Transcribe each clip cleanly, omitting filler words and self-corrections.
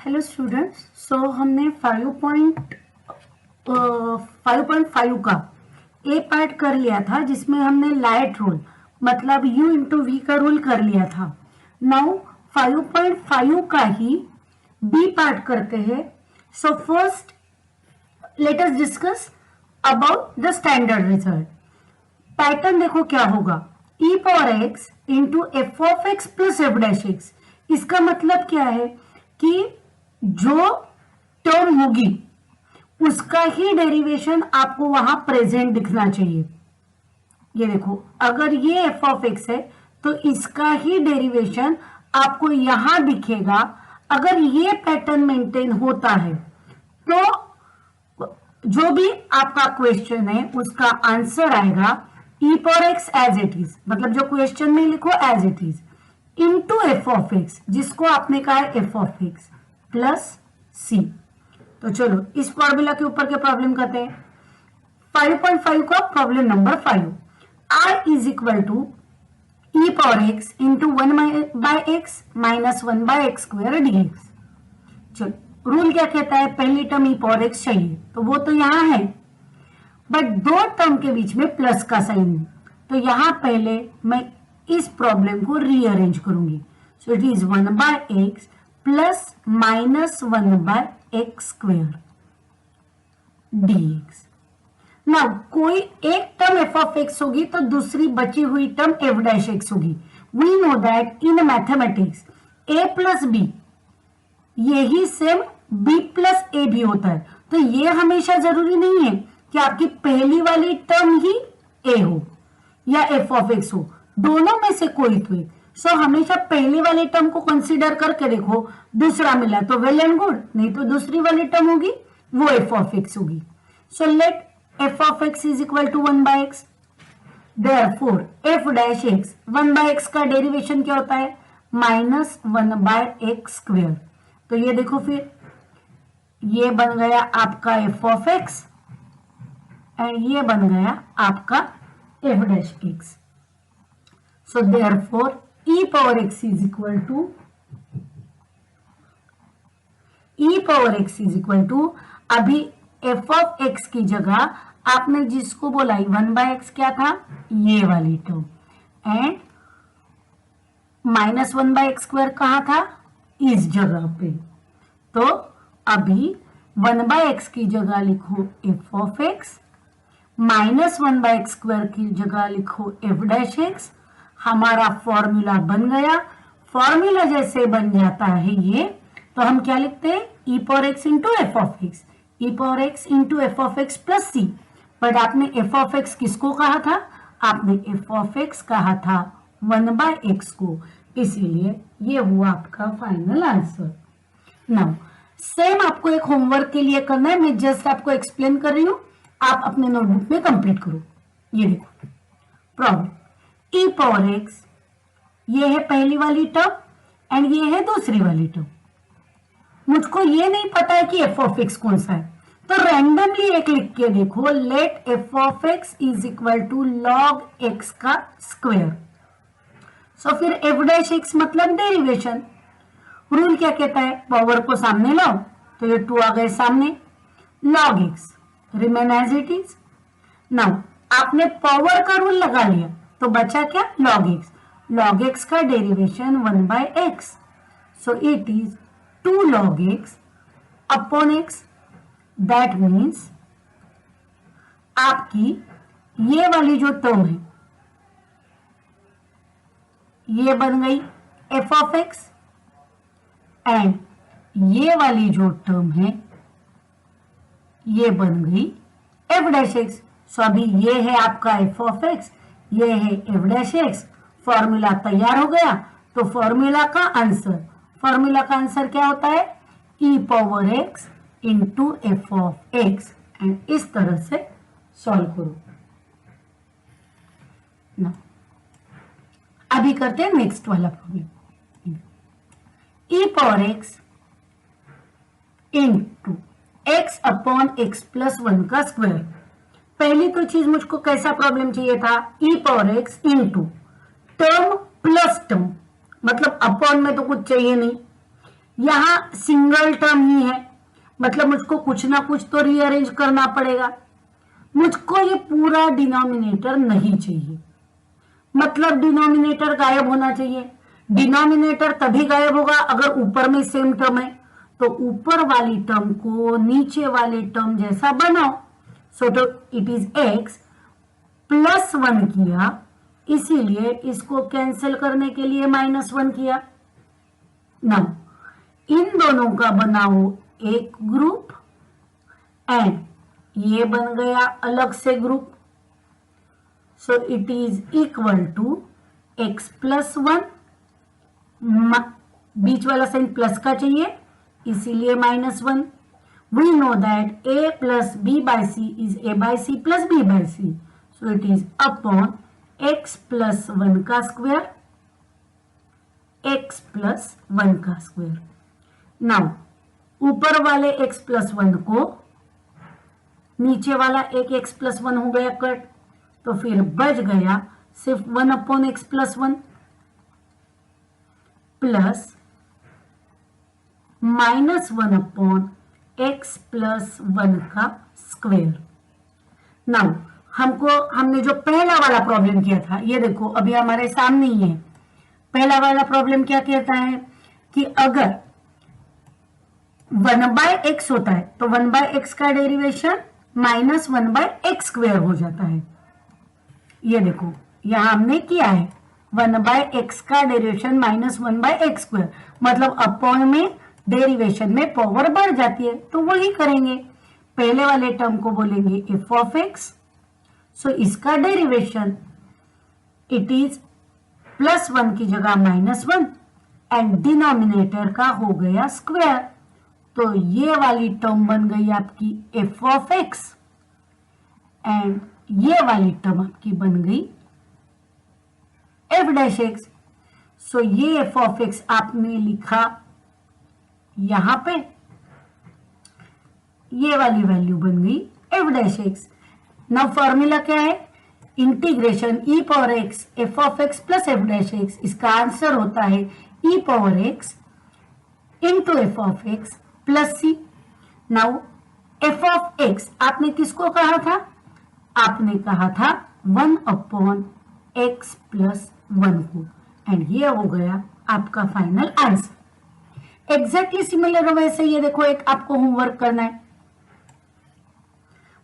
Hello students. हमने 5.5 का ए part कर लिया था, जिसमें हमने लाइट रूल मतलब U इंटू वी का रूल कर लिया था। नाउ 5.5 का ही बी पार्ट करते हैं। So first let us discuss about the standard result. Pattern देखो क्या होगा, e power x into F of x plus F dash X. इसका मतलब क्या है कि जो टर्म होगी उसका ही डेरिवेशन आपको वहां प्रेजेंट दिखना चाहिए। ये देखो, अगर ये एफ ऑफ एक्स है तो इसका ही डेरिवेशन आपको यहां दिखेगा। अगर ये पैटर्न मेंटेन होता है तो जो भी आपका क्वेश्चन है उसका आंसर आएगा e power x as it is, मतलब जो क्वेश्चन में लिखो as it is, into F of x, जिसको आपने कहा है f of x plus c. तो चलो इस फॉर्मूला के ऊपर के प्रॉब्लम करते हैं। 5.5 का problem number 5, r is equal to e power x into 1/x minus 1/x square dx। चलो रूल क्या कहता है, पहली टर्म ई पावर एक्स चाहिए, तो वो तो यहां है, बट दो टर्म के बीच में प्लस का साइन है, तो यहां पहले मैं इस प्रॉब्लम को रीअरेंज करूंगी। सो it is 1/x plus minus 1/x square dx। Now कोई एक टर्म एफ ऑफ एक्स होगी तो दूसरी बची हुई टर्म एफ डैश एक्स होगी। We know that in mathematics a plus b यही सेम बी प्लस ए भी होता है, तो ये हमेशा जरूरी नहीं है कि आपकी पहली वाली टर्म ही ए हो या एफ ऑफ एक्स हो, दोनों में से कोई तो एक। सो हमेशा पहली वाली टर्म को कंसीडर करके देखो, दूसरा मिला तो वेल एंड गुड, नहीं तो दूसरी वाली टर्म होगी वो एफ ऑफ एक्स होगी। So let f of x is equal to 1/x, therefore f dash x 1/x का डेरिवेशन क्या होता है, माइनस 1/x स्क्वायर। तो ये देखो फिर ये बन गया आपका एफ ऑफ एक्स एंड ये बन गया आपका f dash x. So therefore e power x is equal to अभी f ऑफ x की जगह आपने जिसको बोला 1/x क्या था, ये वाली term, and minus 1/x square कहाँ था, इस जगह पे। तो अभी 1/x की जगह लिखो f of x, minus 1/x square की जगह लिखो f डैश एक्स। हमारा फॉर्मूला बन गया। फॉर्मूला जैसे बन जाता है ये, तो हम क्या लिखते हैं, e power x into F of x, e power x into F of x plus c. But आपने एफ ऑफ एक्स किसको कहा था, आपने एफ ऑफ एक्स कहा था 1/x को, इसीलिए ये हुआ आपका फाइनल आंसर। नाउ सेम आपको एक होमवर्क के लिए करना है, मैं जस्ट आपको एक्सप्लेन कर रही हूं, आप अपने नोटबुक में कंप्लीट करो। ये देखो प्रॉब्लम, e पावर x ये है पहली वाली टर्म एंड ये है दूसरी वाली टर्म। मुझको ये नहीं पता है कि f ऑफ x कौन सा है, तो रैंडमली एक लिख के देखो, let f of x is equal to log x का स्क्वायर। सो फिर f डैश x मतलब डेरिवेशन। रूल क्या कहता है, पावर को सामने लाओ, तो ये 2 आ गए सामने, log x remain as it is. Now आपने पावर का रूल लगा लिया तो बचा क्या, log x। log x का derivation 1/x, so it is 2 log x upon x। That means आपकी ये वाली जो टर्म है ये बन गई f ऑफ x एंड ये वाली जो टर्म है ये बन गई f डैश एक्स। सो अभी ये है आपका f ऑफ x, ये है f डैश एक्स। फॉर्मूला तैयार हो गया, तो फॉर्मूला का आंसर क्या होता है, e power x into F of x, and इस तरह से सॉल्व करो ना। अभी करते हैं नेक्स्ट वाला problem, e power x into x upon x plus 1 का स्क्वायर। पहली तो चीज मुझको कैसा प्रॉब्लम चाहिए था, e power x into term plus term, मतलब अपॉन में तो कुछ चाहिए नहीं, यहां सिंगल टर्म ही है, मतलब मुझको कुछ ना कुछ तो रीअरेंज करना पड़ेगा। मुझको ये पूरा डिनोमिनेटर नहीं चाहिए, मतलब डिनोमिनेटर गायब होना चाहिए। डिनोमिनेटर तभी गायब होगा अगर ऊपर में सेम टर्म है, तो ऊपर वाली टर्म को नीचे वाले टर्म जैसा बनाओ। सो तो इट इज एक्स प्लस 1 किया, इसीलिए इसको कैंसिल करने के लिए -1 किया। नाउ इन दोनों का बनाओ एक ग्रुप एंड ये बन गया अलग से ग्रुप। So it is equal to x plus 1, बीच वाला साइन प्लस का चाहिए इसीलिए -1। We know that a plus B by C is a by C plus b by c, so it is upon x plus 1 का square, x plus 1 का square. Now ऊपर वाले x plus 1 को नीचे वाला एक x प्लस 1 हो गया कट, तो फिर बच गया सिर्फ 1 upon X plus 1 plus -1 upon X plus 1 का स्क्वायर। नाउ हमने जो पहला वाला प्रॉब्लम किया था, ये देखो अभी हमारे सामने ही है। पहला वाला प्रॉब्लम क्या कहता है कि अगर 1 बाय एक्स होता है तो 1 बाय एक्स का डेरिवेशन -1 बाय एक्स स्क्वायर हो जाता है। ये देखो यहां हमने किया है 1 बाय एक्स का डेरिवेशन -1 बाय एक्स स्क्वायर, मतलब अपॉन में डेरिवेशन में पावर बढ़ जाती है, तो वही करेंगे। पहले वाले टर्म को बोलेंगे एफ ऑफ एक्स, सो इसका डेरिवेशन इट इज +1 की जगह -1 एंड डिनोमिनेटर का हो गया स्क्वायर, तो ये वाली टर्म बन गई आपकी एफ ऑफ एक्स एंड ये वाली टर्म आपकी बन गई एफ डैश एक्स। सो ये एफ ऑफ एक्स आपने लिखा यहां पे, ये वाली वैल्यू बन गई F dash X. Now formula क्या है, integration E power X F of x plus F dash X, इसका आंसर होता है E power x into F of x plus C. Now F of X आपने किसको कहा था, आपने कहा था 1 अपॉन एक्स प्लस 1 को, एंड ये हो गया आपका फाइनल आंसर। एग्जैक्टली सिमिलर वैसे ये देखो एक आपको होमवर्क करना है,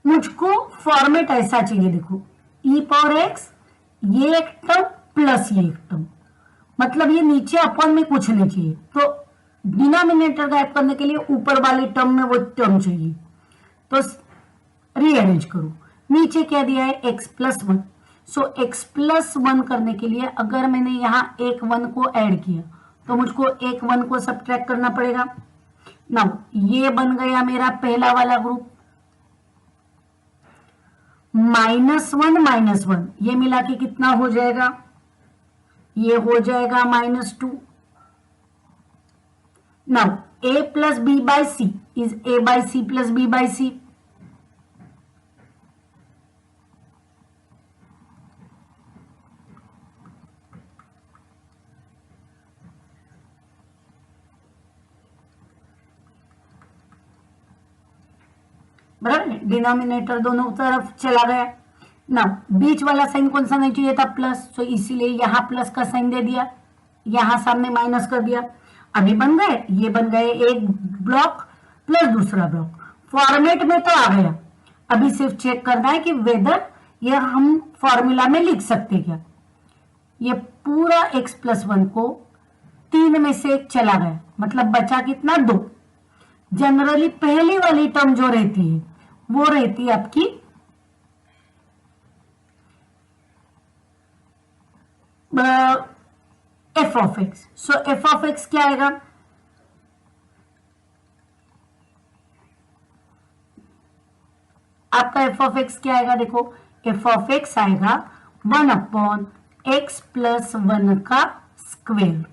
मुझको फॉर्मेट ऐसा चाहिए, देखो ई पावर एक्स ये एक टर्म प्लस ये एक टर्म, मतलब ये नीचे अपॉन में कुछ नहीं चाहिए, तो डिनोमिनेटर गायब करने के लिए ऊपर वाली टर्म में वो टर्म चाहिए, तो रीअरेंज करो। नीचे क्या दिया है एक्स प्लस 1, सो एक्स प्लस 1 करने के लिए अगर मैंने यहां एक 1 को ऐड किया तो मुझको एक 1 को सब्ट्रैक्ट करना पड़ेगा। नाउ ये बन गया मेरा पहला वाला ग्रुप, -1 ये मिला के कितना हो जाएगा, ये हो जाएगा -2। Now a plus B by C is a by C plus b by C, बराबर है, डिनोमिनेटर दोनों तरफ चला गया। ना बीच वाला साइन कौन सा नहीं चाहिए था, प्लस, तो इसीलिए यहां प्लस का साइन दे दिया, यहां सामने माइनस कर दिया। अभी बन गए, ये बन गए एक ब्लॉक प्लस दूसरा ब्लॉक, फॉर्मेट में तो आ गया। अभी सिर्फ चेक करना है कि वेदर ये हम फॉर्मूला में लिख सकते क्या। ये पूरा x प्लस 1 को 3 में से 1 चला गया, मतलब बचा कितना 2। जनरली पहली वाली टर्म जो रहती है वो रहती है आपकी F of x. So F of x क्या आएगा, आपका एफ ऑफ एक्स क्या आएगा, देखो एफ ऑफ एक्स आएगा 1 अपॉन एक्स प्लस 1 का स्क्वेयर।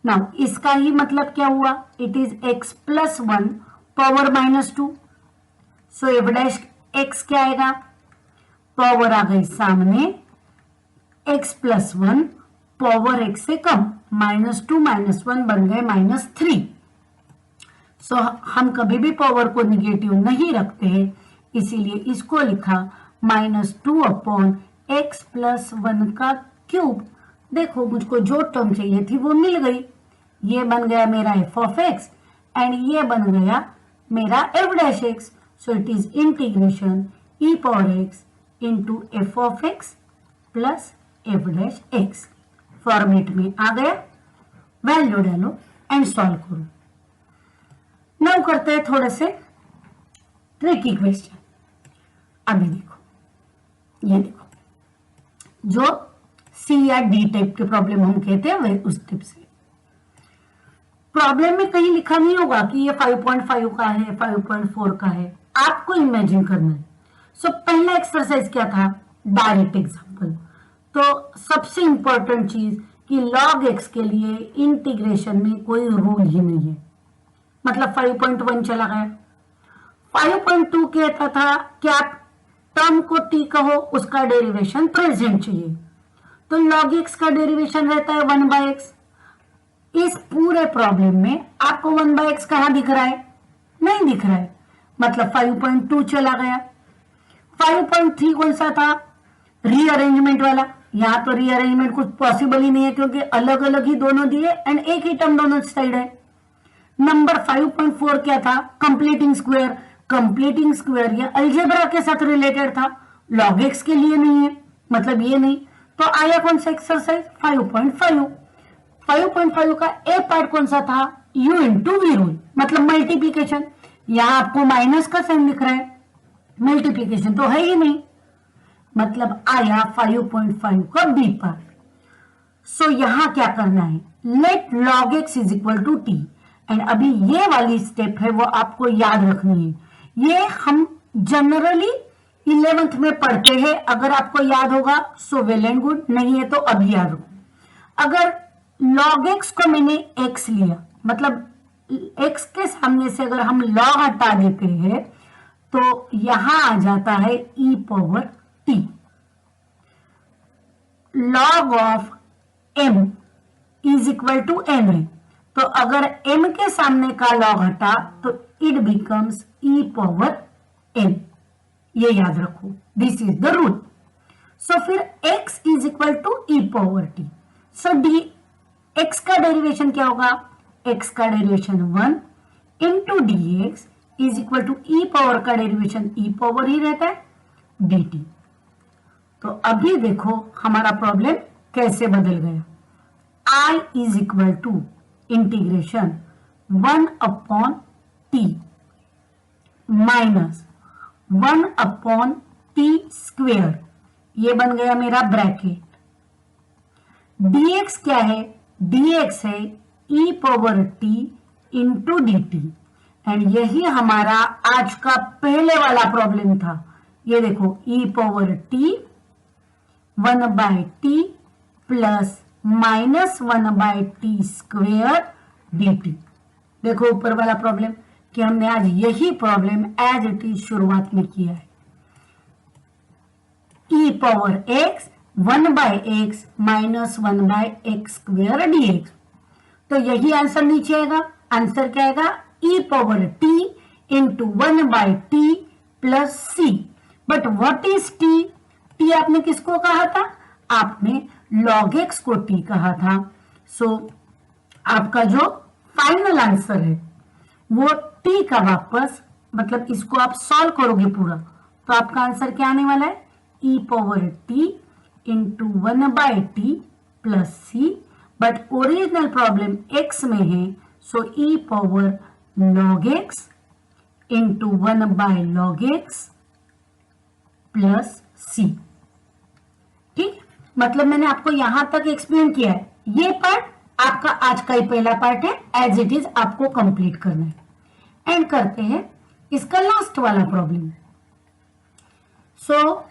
नाउ इसका ही मतलब क्या हुआ, it is x plus 1 power -2। So F dash x क्या आएगा, पावर आ गई सामने एक्स प्लस 1 पावर एक्स से कम, -2 -1 बन गए -3। सो हम कभी भी पावर को निगेटिव नहीं रखते हैं, इसीलिए इसको लिखा -2/x+1 का क्यूब। देखो मुझको जो टर्म चाहिए थी वो मिल गई, ये बन गया मेरा f(x) एंड ये बन गया मेरा f'(x). So it is integration e⁻x into f(x) plus f'(x) format में आ गया। वैल्यू डालो एंड सॉल्व करो। नाउ करते हैं थोड़े से ट्रिकी क्वेश्चन। अभी देखो, ये देखो, जो सी या डी टाइप के प्रॉब्लम हम कहते हैं वह उस टाइप से। प्रॉब्लम में कहीं लिखा नहीं होगा कि ये 5.5 का है, 5.4 का है, आपको इमेजिन करना है। सो पहला एक्सरसाइज क्या था? Direct example. तो सबसे इंपॉर्टेंट चीज कि log x के लिए इंटीग्रेशन में कोई रूल ही नहीं है, मतलब 5.1 चला गया। 5.2 कहता था कि आप टर्म को t कहो, उसका डेरिवेशन प्रेजेंट चाहिए, तो log x का डेरिवेशन रहता है 1/x। इस पूरे प्रॉब्लम में आपको 1/x कहां दिख रहा है? नहीं दिख रहा है, मतलब 5.2 चला गया। 5.3 कौन सा था? रीअरेंजमेंट वाला। यहाँ तो रीअरेंजमेंट कुछ पॉसिबल ही नहीं है क्योंकि अलग अलग ही दोनों दिए एंड एक ही टर्म दोनों साइड है। नंबर 5.4 क्या था? Completing square. कंप्लीटिंग स्क्वायर ये अलजेब्रा के साथ रिलेटेड था, log x के लिए नहीं है, मतलब ये नहीं। तो आया कौन सा एक्सरसाइज? 5.5। 5.5 का ए पार्ट कौन सा था? u इंटू वी रूल, मतलब मल्टीप्लीकेशन। यहां आपको माइनस का साइन दिख रहा है, मल्टीप्लीकेशन तो है ही नहीं, मतलब आया 5.5 का बी पार्ट। सो यहां क्या करना है? Let log x is equal to t. And अभी ये वाली स्टेप है वो आपको याद रखनी है। ये हम जनरली 11th में पढ़ते हैं, अगर आपको याद होगा सो वेल एंड गुड, नहीं है तो अभी याद रखो। अगर log x को मैंने x लिया, मतलब x के सामने से अगर हम log हटा देते हैं तो यहां आ जाता है e⁻t। log of m is equal to n है, तो अगर m के सामने का log हटा तो इट बिकम्स e⁻n। ये याद रखो, this is the rule. So फिर x is equal to e⁻t। So d x का डेरिवेशन क्या होगा? x का derivation 1 into D x is equal to e power का डेरिवेशन ई पावर ही रहता है dt। तो अभी देखो हमारा प्रॉब्लम कैसे बदल गया। I is equal to integration 1/t minus 1/t square, ये बन गया मेरा ब्रैकेट। dx क्या है? dx है e⁻t इंटू dt। एंड यही हमारा आज का पहले वाला प्रॉब्लम था। ये देखो e⁻t 1/t plus -1/t square dt। देखो ऊपर वाला प्रॉब्लम कि हमने आज यही प्रॉब्लम एज इट इज शुरुआत में किया है। e⁻x 1/x minus 1/x square dx। तो यही आंसर नीचे आएगा। आंसर क्या आएगा? e⁻t into 1/t plus c। But what is t? t आपने किसको कहा था? आपने log x को t कहा था। सो आपका जो फाइनल आंसर है वो t का वापस, मतलब इसको आप सॉल्व करोगे पूरा तो आपका आंसर क्या आने वाला है? e⁻t into 1/t plus c। But original problem x में है, सो e⁻log x into 1/log x plus c। ठीक, मतलब मैंने आपको यहां तक एक्सप्लेन किया है। ये पार्ट आपका आज का ही पहला पार्ट है, एज इट इज आपको कंप्लीट करना है। एंड करते हैं इसका लास्ट वाला प्रॉब्लम। सो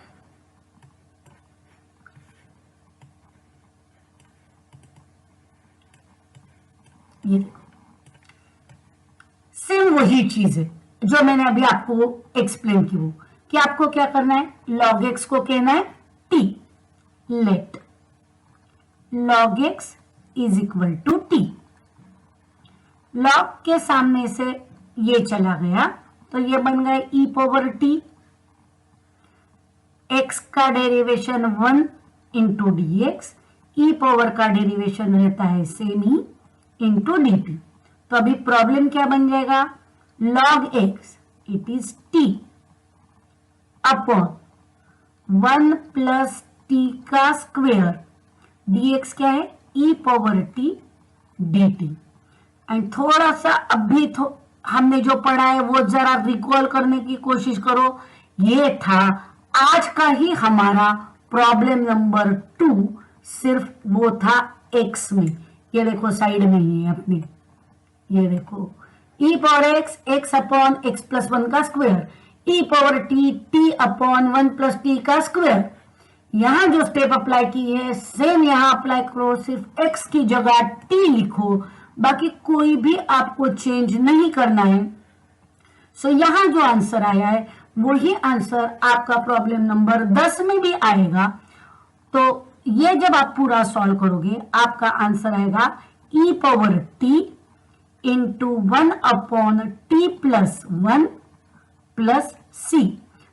ये देखो सेम वही चीज है जो मैंने अभी आपको एक्सप्लेन की, वो कि आपको क्या करना है? log x को कहना है t। Let log x is equal to t। log के सामने से ये चला गया तो ये बन गया ई पावर टी, एक्स का derivation 1 into D X, E power का डेरिवेशन रहता है सेम ही इंटू डी टी। तो अभी प्रॉब्लम क्या बन जाएगा, log X it is T upon 1 plus T का स्क्वेयर, डी एक्स क्या है E power T D T. And थोड़ा सा अभी हमने जो पढ़ा है वो जरा रिकॉल करने की कोशिश करो। ये था आज का ही हमारा प्रॉब्लम नंबर 2, सिर्फ वो था एक्स में। ये देखो साइड में ही है अपने, ये देखो E power X, X upon X plus 1 का square, E power T, T upon 1 plus T का स्क्वायर। यहां जो स्टेप अप्लाई की है सेम यहां अप्लाई करो, सिर्फ एक्स की जगह टी लिखो, बाकी कोई भी आपको चेंज नहीं करना है। सो यहां जो आंसर आया है वही आंसर आपका प्रॉब्लम नंबर 10 में भी आएगा। तो ये जब आप पूरा सॉल्व करोगे आपका आंसर आएगा e power t into 1 upon t plus 1 plus c.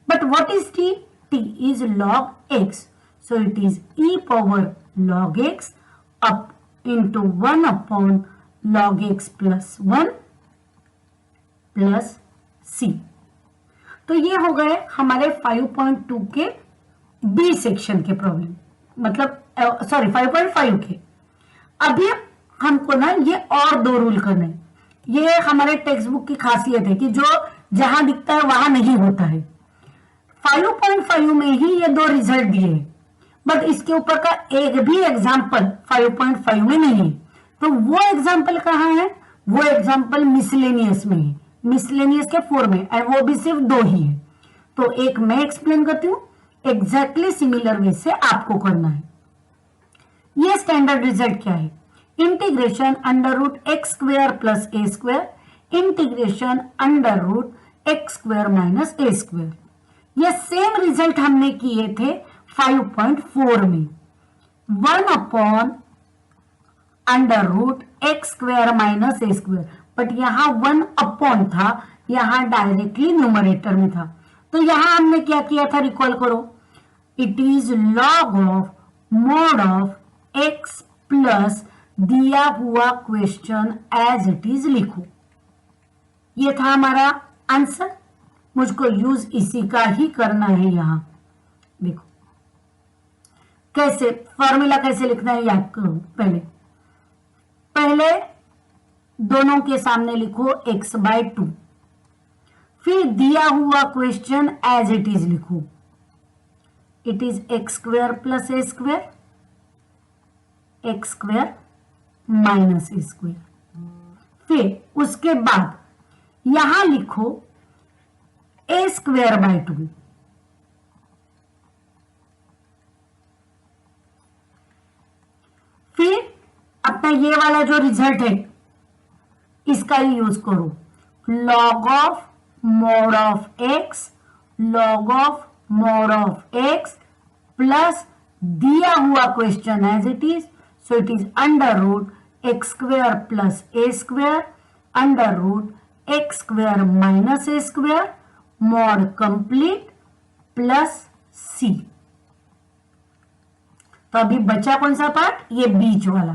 But what is t? T is log x, so it is e power log x up into 1 upon log x plus 1 plus c। तो ये हो गए हमारे 5.2 के B section के problem, मतलब sorry 5.5 के। अभी हमको ना ये और 2 रूल करने, ये हमारे टेक्स्ट बुक की खासियत है कि जो जहां दिखता है वहां नहीं होता है। 5.5 में ही ये 2 रिजल्ट दिए, बट इसके ऊपर का एक भी एग्जाम्पल 5.5 में नहीं है। तो वो एग्जाम्पल कहाँ है? वो एग्जाम्पल मिसलेनियस में है, मिसलेनियस के 4 में, और वो भी सिर्फ 2 ही है। तो एक मैं एक्सप्लेन करती हूँ, एग्जैक्टली सिमिलर वे से आपको करना है। ये स्टैंडर्ड रिजल्ट क्या है? Integration under root x square plus a square, integration under root x square minus a square. ये सेम रिजल्ट हमने किए थे 5.4 में, 1 upon under root x square minus a square, but यहां 1 अपॉन था, यहां डायरेक्टली न्यूमरेटर में था। तो यहां हमने क्या किया था, रिकॉल करो, it is log of mod of x plus दिया हुआ क्वेश्चन एज इट इज लिखो। ये था हमारा आंसर। मुझको यूज इसी का ही करना है। यहां देखो कैसे फॉर्मूला कैसे लिखना है याद करो। पहले दोनों के सामने लिखो x/2, फिर दिया हुआ क्वेश्चन एज इट इज लिखो, it is x square plus a square, x square minus a square. फिर उसके बाद यहां लिखो ए स्क्वेयर बाय 2, फिर अपना ये वाला जो रिजल्ट है इसका ही यूज करो, log of mod of x, log of mod of x plus दिया हुआ question as it is, so it is under root x square plus a square under root x square minus a square mod complete plus c. तो अभी बचा कौन सा part? ये बीच वाला।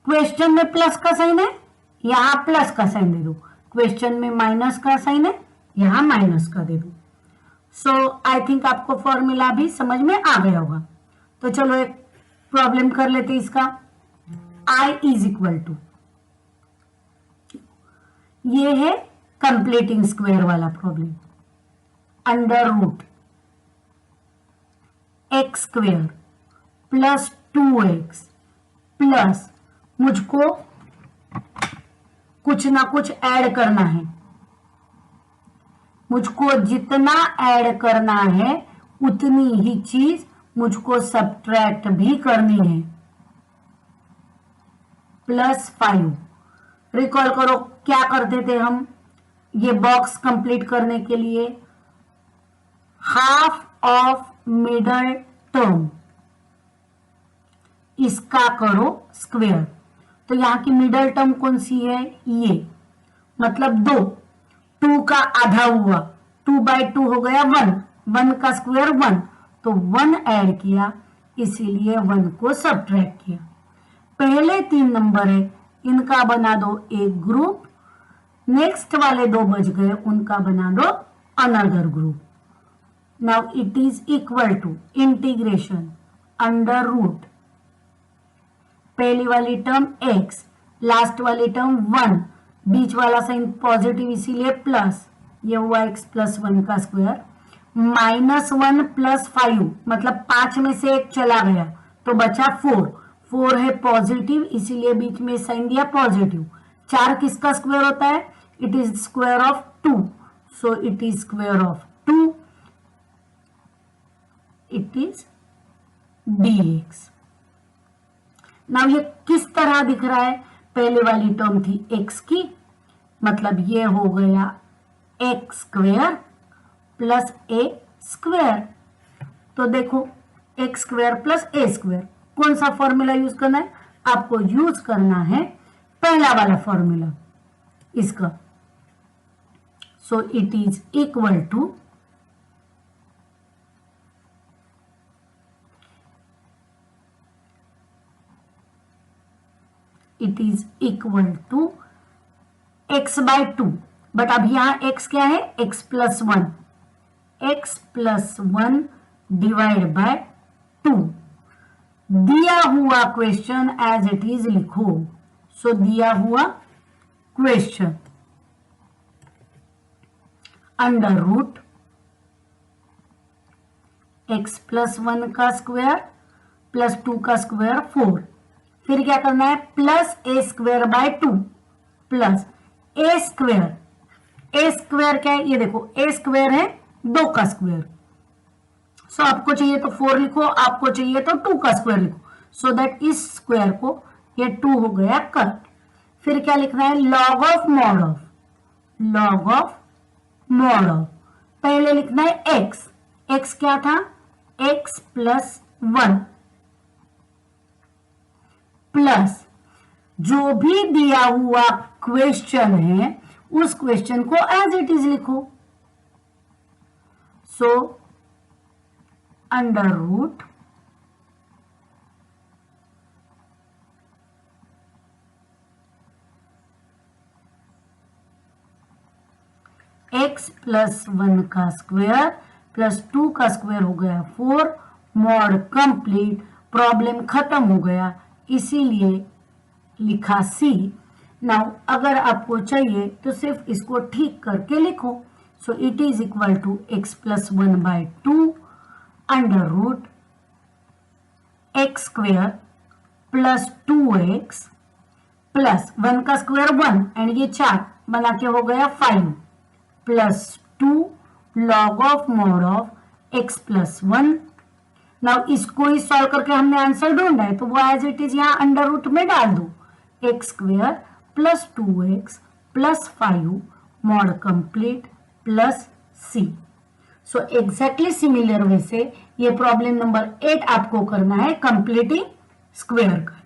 Question में प्लस का साइन है, यहां प्लस का साइन दे दो, क्वेश्चन में माइनस का साइन है, यहां माइनस का दे दो। सो आई थिंक आपको फॉर्मूला भी समझ में आ गया होगा। तो चलो एक प्रॉब्लम कर लेते इसका। I इज इक्वल टू, ये है कंप्लीटिंग स्क्वायर वाला problem, under root x square plus 2x plus, मुझको कुछ ना कुछ ऐड करना है, मुझको जितना ऐड करना है उतनी ही चीज मुझको सब्ट्रैक्ट भी करनी है, प्लस 5। रिकॉल करो क्या करते थे हम ये बॉक्स कंप्लीट करने के लिए, हाफ ऑफ मिडल टर्म इसका करो स्क्वेयर। तो यहां की मिडल टर्म कौन सी है? ये मतलब 2, 2 का आधा हुआ, 2/2 हो गया 1, 1 का स्क्वायर 1, तो 1 ऐड किया, इसीलिए 1 को सब्ट्रैक्ट किया। पहले 3 नंबर है, इनका बना दो एक ग्रुप, नेक्स्ट वाले 2 बच गए, उनका बना दो another group. Now it is equal to integration under root, पहली वाली टर्म x, लास्ट वाली टर्म 1, बीच वाला साइन पॉजिटिव इसीलिए प्लस, ये हुआ x प्लस 1 का स्क्वायर, -1 प्लस 5, मतलब 5 में से 1 चला गया तो बचा 4, 4 है पॉजिटिव इसीलिए बीच में साइन दिया पॉजिटिव। 4 किसका स्क्वायर होता है? It is square of 2, so it is square of 2, it is dx। Now ये किस तरह दिख रहा है? पहले वाली टर्म थी x की, मतलब ये हो गया x square plus a square. तो देखो x square plus a square, कौन सा फॉर्मूला यूज करना है? आपको यूज करना है पहला वाला फॉर्मूला इसका। So it is equal to x/2, but अब यहां x क्या है? x plus 1, x plus 1 divide by 2। दिया हुआ क्वेश्चन एज इट इज लिखो। सो दिया हुआ question under root x plus 1 का स्क्वायर प्लस 2 का स्क्वायर 4, फिर क्या करना है? Plus a square by 2 plus a square. a square क्या है? ये देखो a स्क्वायर है 2 का स्क्वायर, सो आपको चाहिए तो 4 लिखो, आपको चाहिए तो 2 का स्क्वायर लिखो, सो दैट इस स्क्वायर को ये 2 हो गया कट। फिर क्या लिखना है? Log of mod of, log of mod of. पहले लिखना है x, x क्या था? x प्लस 1 प्लस जो भी दिया हुआ क्वेश्चन है उस क्वेश्चन को एज इट इज लिखो। So under root x plus 1 का स्क्वायर प्लस 2 का स्क्वायर हो गया 4, मॉड कंप्लीट, प्रॉब्लम खत्म हो गया, इसीलिए लिखा C। नाउ अगर आपको चाहिए तो सिर्फ इसको ठीक करके लिखो। So it is equal to x plus 1/2 under root x square plus 2x plus 1 का स्क्वायर 1 एंड ये 4 बना के हो गया 5 plus 2 log of mod of x plus 1। Now इसको ही सॉल्व करके हमने आंसर ढूंढा है तो वो एज इट इज यहाँ अंडर रूट में डाल दो, x square plus 2x plus 5 mod complete plus C। So exactly similar way से ये प्रॉब्लम नंबर 8 आपको करना है कंप्लीटिंग स्क्वायर का।